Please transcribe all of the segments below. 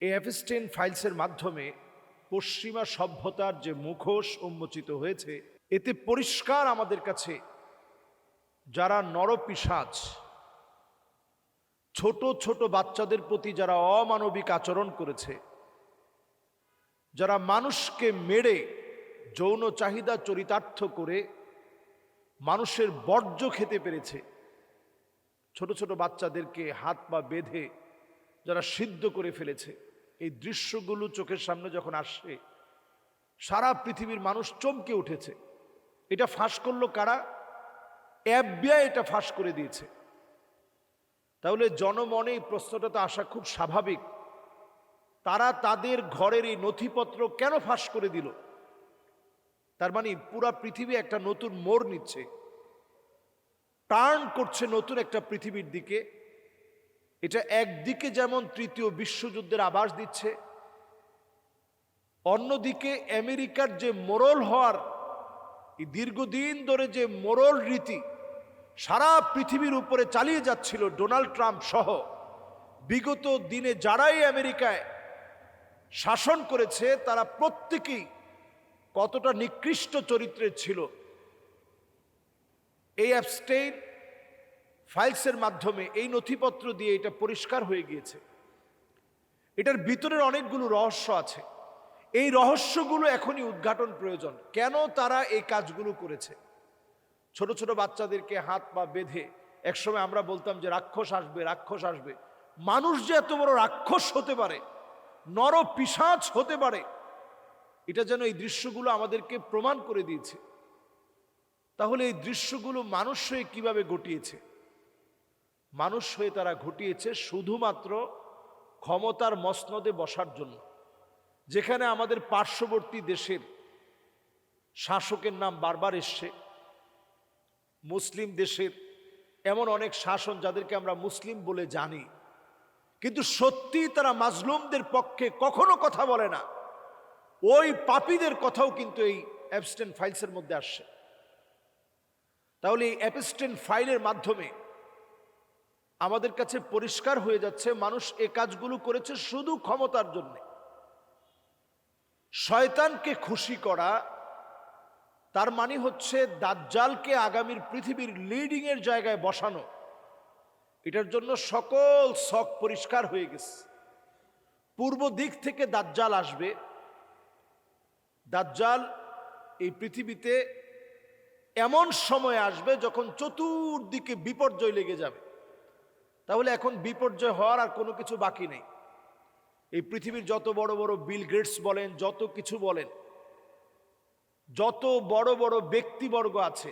এই এপস্টেইন ফাইলসের মাধ্যমে পশ্চিমা সভ্যতার যে মুখোশ উন্মোচিত হয়েছে, এতে পরিষ্কার আমাদের কাছে যারা নরপিশাচ, ছোট ছোট বাচ্চাদের প্রতি যারা অমানবিক আচরণ করেছে, যারা মানুষকে মেরে যৌন চাহিদা চরিতার্থ করে মানুষের বর্জ্য খেতে পেরেছে, ছোট ছোট বাচ্চাদেরকে হাত পা বেঁধে যারা সিদ্ধ করে ফেলেছে, এই দৃশ্যগুলো চোখের সামনে যখন আসে সারা পৃথিবীর মানুষ চমকে উঠেছে। এটা ফাঁস করলো কারা? FBI এটা ফাঁস করে দিয়েছে। তাহলে জনমনে এই প্রশ্নটা তো আসা খুব স্বাভাবিক, তারা তাদের ঘরের এই নথিপত্র কেন ফাঁস করে দিল? তার মানে পুরা পৃথিবী একটা নতুন মোড় নিচ্ছে, টার্ন করছে নতুন একটা পৃথিবীর দিকে। এটা একদিকে যেমন তৃতীয় বিশ্বযুদ্ধের আভাস দিচ্ছে, অন্যদিকে আমেরিকার যে মোরল হওয়ার এই দীর্ঘদিন ধরে যে মোরল রীতি সারা পৃথিবীর উপরে চালিয়ে যাচ্ছিল ডোনাল্ড ট্রাম্প সহ, বিগত দিনে যারাই আমেরিকায় শাসন করেছে তারা প্রত্যেকেই কতটা নিকৃষ্ট চরিত্রের ছিল। এই এপস্টেইন ফাইলসের মাধ্যমে, এই নথিপত্র দিয়ে এটা পরিষ্কার হয়ে গিয়েছে। এটার ভিতরের অনেকগুলো রহস্য আছে, এই রহস্যগুলো এখনই উদ্ঘাটন প্রয়োজন। কেন তারা এই কাজগুলো করেছে? ছোট ছোট বাচ্চাদেরকে হাত পা বেঁধে, একসময় আমরা বলতাম যে রাক্ষস আসবে, রাক্ষস আসবে। মানুষ যে এত বড় রাক্ষস হতে পারে, নরপিশাচ হতে পারে, এটা যেন এই দৃশ্যগুলো আমাদেরকে প্রমাণ করে দিয়েছে। তাহলে এই দৃশ্যগুলো মানুষ হয়ে কিভাবে ঘটিয়েছে? মানুষ হয়ে তারা ঘটিয়েছে শুধুমাত্র ক্ষমতার মসনদে বসার জন্য। যেখানে আমাদের পার্শ্ববর্তী দেশের শাসকের নাম বারবার এসছে, মুসলিম দেশের এমন অনেক শাসন যাদেরকে আমরা মুসলিম বলে জানি, কিন্তু সত্যি তারা মাজলুমদের পক্ষে কখনো কথা বলে না। ওই পাপীদের কথাও কিন্তু এই এপস্টেইন ফাইলসের মধ্যে আসছে। তাহলে এই এপস্টেইন ফাইলের মাধ্যমে আমাদের কাছে পরিষ্কার হয়ে যাচ্ছে মানুষ এই কাজগুলো করেছে শুধু ক্ষমতার জন্য। শয়তানকে খুশি করা, তার মানে হচ্ছে দাজ্জালকে আগামীর পৃথিবীর লিডিং এর জায়গায় বসানো। এটার জন্য সকল শক পরিষ্কার হয়ে গেছে। পূর্ব দিক থেকে দাজ্জাল আসবে। দাজ্জাল এই পৃথিবীতে এমন সময় আসবে যখন চতুর্দিকে বিপর্যয় লেগে যাবে। তাহলে এখন বিপর্যয় হওয়ার আর কোনো কিছু বাকি নেই। এই পৃথিবীর যত বড় বড় বিল গেটস বলেন, যত কিছু বলেন, যত বড় বড় ব্যক্তিবর্গ আছে,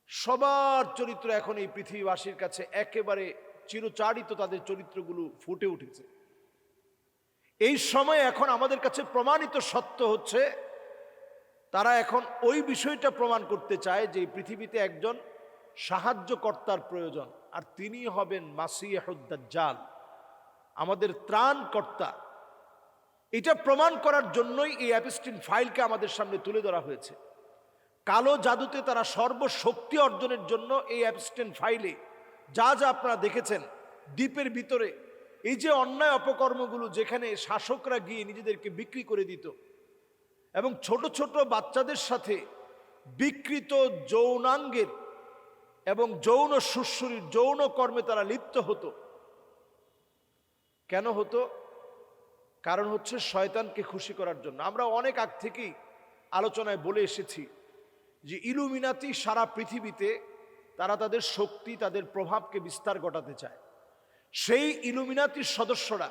সবার চরিত্র এখন এই পৃথিবীবাসীর কাছে একেবারে চিরচারিত, তাদের চরিত্রগুলো ফুটে উঠেছে। এই সময় এখন আমাদের কাছে প্রমাণিত সত্য হচ্ছে, তারা এখন ওই বিষয়টা প্রমাণ করতে চায় যে এই পৃথিবীতে একজন সাহায্যকর্তার প্রয়োজন, আর তিনি হবেন মাসিহুদ দাজ্জাল, আমাদের ত্রাণকর্তা। এটা প্রমাণ করার জন্যই এই এপস্টেইন ফাইলকে আমাদের সামনে তুলে ধরা হয়েছে। কালো জাদুতে তারা সর্বশক্তি অর্জনের জন্য এই এপস্টেইন ফাইলে যা যা আপনারা দেখেছেন, দ্বীপের ভিতরে এই যে অন্যায় অপকর্মগুলো, যেখানে শাসকরা গিয়ে নিজেদেরকে বিক্রি করে দিত এবং ছোট ছোট বাচ্চাদের সাথে বিকৃত যৌনাঙ্গের এবং যৌন সুশ্রুরির যৌন কর্মে তারা লিপ্ত হতো। কেন হতো? কারণ হচ্ছে শয়তানকে খুশি করার জন্য। আমরা অনেক আগ থেকেই আলোচনায় বলে এসেছি যে ইলুমিনাতি সারা পৃথিবীতে তারা তাদের শক্তি, তাদের প্রভাবকে বিস্তার ঘটাতে চায়। সেই ইলুমিনাতির সদস্যরা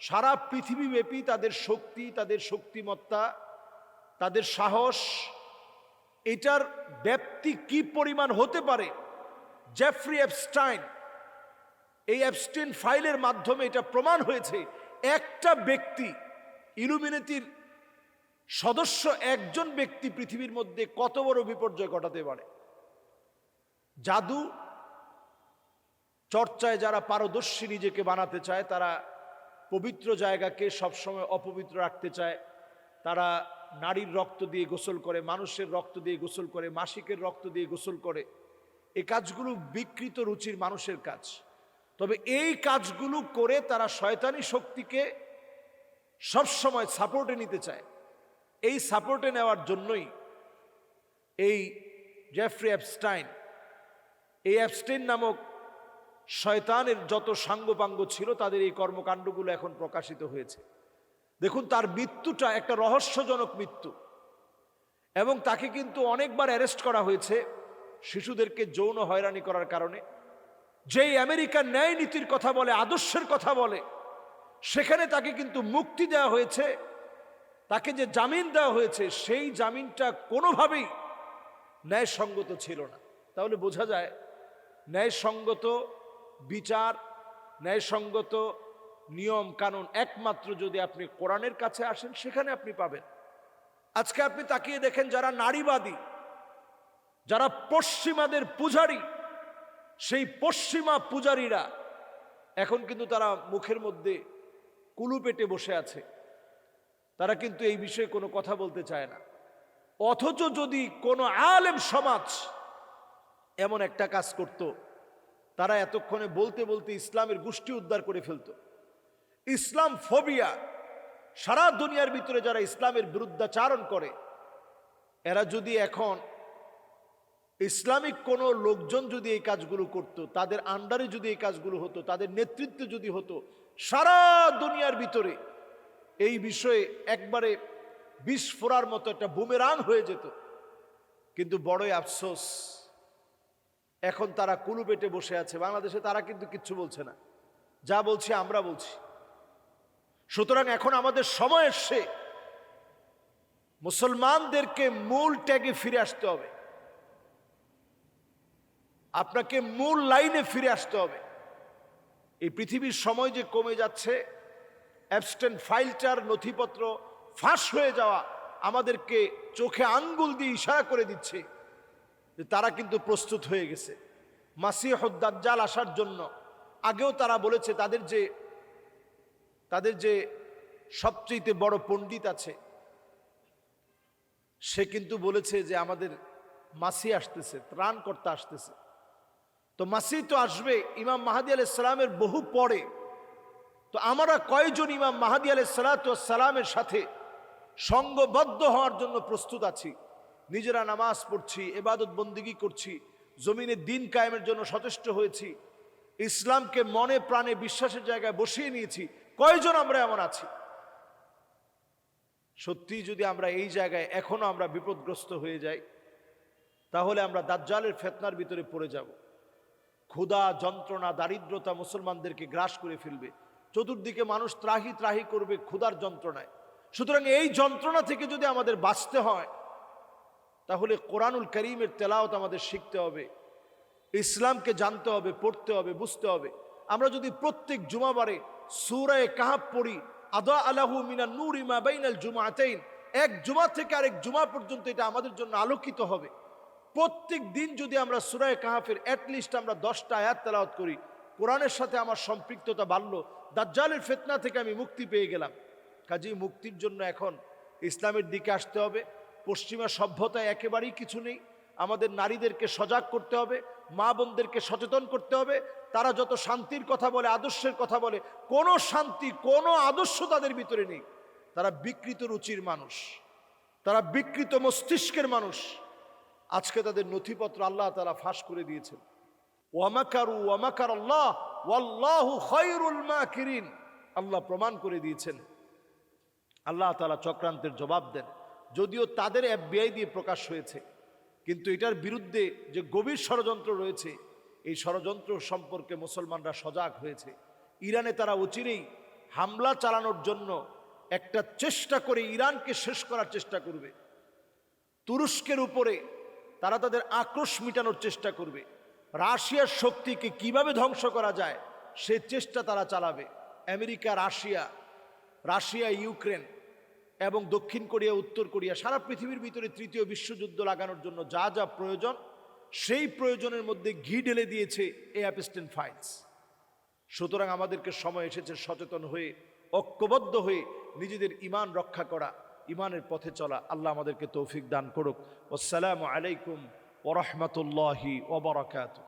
সারা পৃথিবীব্যাপী তাদের শক্তি, তাদের শক্তিমত্তা, তাদের সাহস, এটার ব্যাপ্তি কি পরিমাণ হতে পারে, জেফ্রি এপস্টাইন এই এপস্টেইন ফাইলের মাধ্যমে এটা প্রমাণ হয়েছে। একটা ব্যক্তি, ইলুমিনাতির সদস্য একজন ব্যক্তি পৃথিবীর মধ্যে কত বড় বিপর্যয় ঘটাতে পারে। জাদু চর্চায় যারা পারদর্শী নিজেকে বানাতে চায়, তারা পবিত্র জায়গাকে সবসময় অপবিত্র রাখতে চায়। তারা নারীর রক্ত দিয়ে গোসল করে, মানুষের রক্ত দিয়ে গোসল করে, মাসিকের রক্ত দিয়ে গোসল করে। এই কাজগুলো বিকৃত রুচির মানুষের কাজ। তবে এই কাজগুলো করে তারা শয়তানি শক্তিকে সবসময় সাপোর্টে নিতে চায়। এই সাপোর্টে নেওয়ার জন্যই এই জেফ্রি অ্যাপস্টাইন, এই অ্যাপস্টাইন নামক শয়তানের যত সাঙ্গপাঙ্গ ছিল তাদের এই কর্মকাণ্ডগুলো এখন প্রকাশিত হয়েছে। দেখুন, তার মৃত্যুটা একটা রহস্যজনক মৃত্যু, এবং তাকে কিন্তু অনেকবার অ্যারেস্ট করা হয়েছে শিশুদেরকে যৌন হয়রানি করার কারণে। যেই আমেরিকার ন্যায় নীতির কথা বলে, আদর্শের কথা বলে, সেখানে তাকে কিন্তু মুক্তি দেওয়া হয়েছে। তাকে যে জামিন দেওয়া হয়েছে সেই জামিনটা কোনোভাবেই ন্যায়সঙ্গত ছিল না। তাহলে বোঝা যায় ন্যায়সঙ্গত বিচার, ন্যায়সঙ্গত নিয়ম কানুন একমাত্র যদি আপনি কোরআনের কাছে আসেন সেখানে আপনি পাবেন। আজকে আপনি তাকিয়ে দেখেন, যারা নারীবাদী, যারা পশ্চিমাদের পূজারী, সেই পশ্চিমা পূজারীরা এখন কিন্তু তারা মুখের মধ্যে কুলু পেটে বসে আছে। তারা কিন্তু এই বিষয়ে কোনো কথা বলতে চায় না। অথচ যদি কোনো আলেম সমাজ এমন একটা কাজ করত, তারা এতক্ষণে বলতে বলতে ইসলামের গোষ্ঠী উদ্ধার করে ফেলত। ইসলাম ফোবিয়া, সারা দুনিয়ার ভিতরে যারা ইসলামের বিরুদ্ধাচারণ করে, এরা যদি এখন ইসলামিক কোনো লোকজন যদি এই কাজগুলো করত, তাদের আন্ডারে যদি এই কাজগুলো হতো, তাদের নেতৃত্বে যদি হতো, সারা দুনিয়ার ভিতরে এই বিষয়ে একবারে বিষ ফোড়ার মতো একটা বুমেরাং হয়ে যেত। কিন্তু বড়ই আফসোস, এখন তারা কুলু পেটে বসে আছে। বাংলাদেশে তারা কিন্তু কিচ্ছু বলছে না, যা বলছে আমরা বলছি। সুতরাং এখন আমাদের সময় এসছে মুসলমানদেরকে মূল ট্যাগে ফিরে আসতে হবে। আপনাকে মূল লাইনে ফিরে আসতে হবে। এই পৃথিবীর সময় যে কমে যাচ্ছে, অ্যাবস্টেন ফাইলটার নথিপত্র ফাঁস হয়ে যাওয়া আমাদেরকে চোখে আঙ্গুল দিয়ে ইশারা করে দিচ্ছে যে তারা কিন্তু প্রস্তুত হয়ে গেছে মাসিহুদ দাজ্জাল আসার জন্য। আগেও তারা বলেছে, তাদের যে সবচেয়ে বড় পণ্ডিত আছে, সে কিন্তু বলেছে যে আমাদের মাসি আসতেছে, ত্রাণকর্তা আসতেছে। তো মাসি তো আসবে ইমাম মাহদী আলাইহিস সালামের বহু পরে। তো আমরা কয়জন ইমাম মাহদী আলাইহিস সালামের সাথে সঙ্গবদ্ধ হওয়ার জন্য প্রস্তুত আছি? নিজেরা নামাজ পড়ছি, ইবাদত বন্দেগী করছি, জমিনে দিন কায়েমের জন্য সচেষ্ট হয়েছি, ইসলামকে মনে প্রাণে বিশ্বাসের জায়গায় বসিয়ে নিয়েছি। কয়জন আমরা এমন আছি? সত্যি যদি আমরা এই জায়গায় এখনো আমরা বিপদগ্রস্ত হয়ে যাই, তাহলে আমরা দাজ্জালের ফিতনার ভিতরে পড়ে যাব। ক্ষুধা, যন্ত্রণা, দারিদ্রতা মুসলমানদেরকে গ্রাস করে ফেলবে। চতুর্দিকে মানুষ ত্রাহি ত্রাহি করবে ক্ষুধার যন্ত্রণায়। সুতরাং এই যন্ত্রণা থেকে যদি আমাদের বাঁচতে হয়, তাহলে কোরআনুল কারীমের তেলাওয়াত আমাদের শিখতে হবে, ইসলামকে জানতে হবে, পড়তে হবে, বুঝতে হবে। আমরা যদি প্রত্যেক জুমাবারে সূরা কাহফ পড়ি, আদা আলাহু মিনান নূরি মা বাইনাল জুমাতাইন, এক জুমা থেকে আরেক জুমা পর্যন্ত এটা আমাদের জন্য আলোকিত হবে। প্রত্যেক দিন যদি আমরা সূরা কাহফের অ্যাটলিস্ট আমরা 10টা আয়াত তেলাওয়াত করি, কোরআনের সাথে আমার সম্পৃক্ততা বাড়লো, দাজ্জালের ফিতনা থেকে আমি মুক্তি পেয়ে গেলাম। কাজেই মুক্তির জন্য এখন ইসলামের দিকে আসতে হবে। পশ্চিমা সভ্যতায় একেবারেই কিছু নেই। আমাদের নারীদেরকে সজাগ করতে হবে, মা বোনদেরকে সচেতন করতে হবে। তারা যত শান্তির কথা বলে, আদর্শের কথা বলে, কোনো শান্তি, কোনো আদর্শ তাদের ভিতরে নেই। তারা বিকৃত রুচির মানুষ, তারা বিকৃত মস্তিষ্কের মানুষ। আজকে তাদের নথিপত্র আল্লাহ তাআলা ফাঁস করে দিয়েছেন। ওয়ামাকারু ওয়ামাকার আল্লাহ ওয়াল্লাহু খায়রুল মাকিরিন, আল্লাহ প্রমাণ করে দিয়েছেন। আল্লাহ তাআলা চক্রান্তের জবাব দেন। যদিও তাদের FBI দিয়ে প্রকাশ হয়েছে, কিন্তু এটার বিরুদ্ধে যে গভীর ষড়যন্ত্র রয়েছে, এই ষড়যন্ত্র সম্পর্কে মুসলমানরা সজাগ হয়েছে। ইরানে তারা অচিরেই হামলা চালানোর জন্য একটা চেষ্টা করে ইরানকে শেষ করার চেষ্টা করবে। তুরস্কের উপরে তারা তাদের আক্রোশ মিটানোর চেষ্টা করবে। রাশিয়ার শক্তিকে কিভাবে ধ্বংস করা যায় সে চেষ্টা তারা চালাবে। আমেরিকা, রাশিয়া, ইউক্রেন এবং দক্ষিণ কোরিয়া, উত্তর কোরিয়া, সারা পৃথিবীর ভিতরে তৃতীয় বিশ্বযুদ্ধ লাগানোর জন্য যা যা প্রয়োজন, সেই প্রয়োজনের মধ্যে ঘি ঢেলে দিয়েছে এই অ্যাপস্টেন ফাইলস। সুতরাং আমাদেরকে সময় এসেছে সচেতন হয়ে, ঐক্যবদ্ধ হয়ে নিজেদের ঈমান রক্ষা করা, ঈমানের পথে চলা। আল্লাহ আমাদেরকে তৌফিক দান করুক। আসসালামু আলাইকুম ওয়া রাহমাতুল্লাহি ওয়া বারাকাতুহু।